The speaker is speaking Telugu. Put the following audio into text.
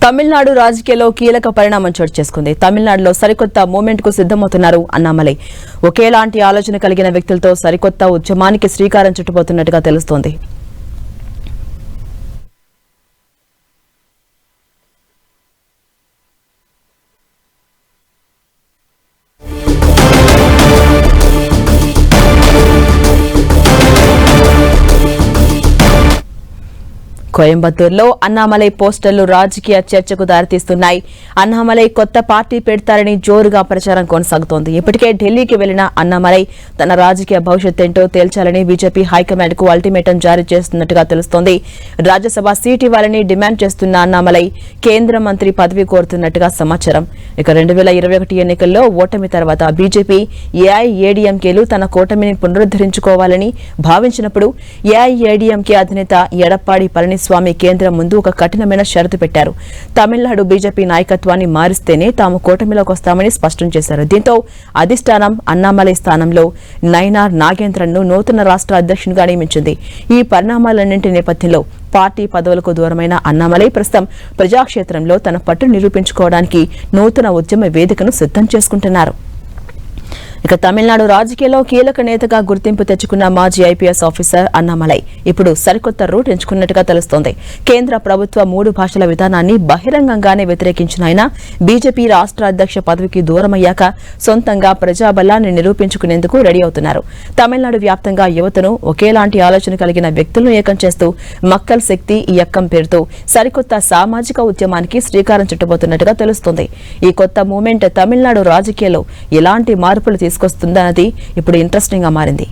తమిళనాడు రాజకీయాల్లో కీలక పరిణామం చోటు చేసుకుంది. తమిళనాడులో సరికొత్త మూవ్మెంట్ కు సిద్ధమవుతున్నారు అన్నామలై. ఒకేలాంటి ఆలోచన కలిగిన వ్యక్తులతో సరికొత్త ఉద్యమానికి శ్రీకారం చుట్టబోతున్నట్టుగా తెలుస్తోంది. కోయంబత్తూరులో అన్నామలై పోస్టర్లు రాజకీయ చర్చకు దారితీస్తున్నాయి. అన్నామలై కొత్త పార్టీ పెడతారని జోరుగా ప్రచారం కొనసాగుతోంది. ఇప్పటికే ఢిల్లీకి వెళ్లిన అన్నామలై తన రాజకీయ భవిష్యత్ ఏంటో తేల్చాలని బీజేపీ హైకమాండ్ కు అల్టిమేటం జారీ చేస్తున్నట్టుగా తెలుస్తోంది. రాజ్యసభ సీటు ఇవ్వాలని డిమాండ్ చేస్తున్న అన్నామలై కేంద్ర మంత్రి పదవి కోరుతున్నట్టుగా సమాచారం. ఇక 2021 ఎన్నికల్లో ఓటమి తర్వాత బీజేపీ ఏఐఏడీఎంకేలు తన కూటమిని పునరుద్దరించుకోవాలని భావించినప్పుడు ఏఐఏడీఎంకే అధినేత ఎడప్పాడి పళనిస్వామి కేంద్రం ముందు ఒక కఠినమైన షరతు పెట్టారు. తమిళనాడు బీజేపీ నాయకత్వాన్ని మారిస్తేనే తాము కూటమిలోకి వస్తామని స్పష్టం చేశారు. దీంతో అధిష్టానం అన్నామలై స్థానంలో నైనార్ నాగేంద్రన్ను నూతన రాష్ట్ర అధ్యక్షునిగా నియమించింది. ఈ పరిణామాలన్నింటి నేపథ్యంలో పార్టీ పదవులకు దూరమైన అన్నామలై ప్రస్తుతం ప్రజాక్షేత్రంలో తన పట్టు నిరూపించుకోవడానికి నూతన ఉద్యమ వేదికను సిద్ధం చేసుకుంటున్నారు. ఇక తమిళనాడు రాజకీయాల్లో కీలక నేతగా గుర్తింపు తెచ్చుకున్న మాజీ ఐపీఎస్ ఆఫీసర్ అన్నామలై ఇప్పుడు సరికొత్త రూట్ ఎంచుకున్నట్టుగా తెలుస్తోంది. కేంద్ర ప్రభుత్వ 3 భాషల విధానాన్ని బహిరంగంగానే వ్యతిరేకించిన ఆయన బీజేపీ రాష్ట్ర అధ్యక్ష పదవికి దూరమయ్యాక సొంతంగా ప్రజాబలాన్ని నిరూపించుకునేందుకు రెడీ అవుతున్నారు. తమిళనాడు వ్యాప్తంగా యువతను ఒకేలాంటి ఆలోచన కలిగిన వ్యక్తులను ఏకం చేస్తూ మక్కల్ శక్తి ఈ యక్కం పేరుతో సరికొత్త సామాజిక ఉద్యమానికి శ్రీకారం చుట్టబోతున్నట్టుగా తెలుస్తోంది. ఈ కొత్త మూవ్మెంట్ తమిళనాడు రాజకీయాల్లో ఎలాంటి మార్పులు తీసుకొస్తుందన్నది ఇప్పుడు ఇంట్రెస్టింగ్ గా మారింది.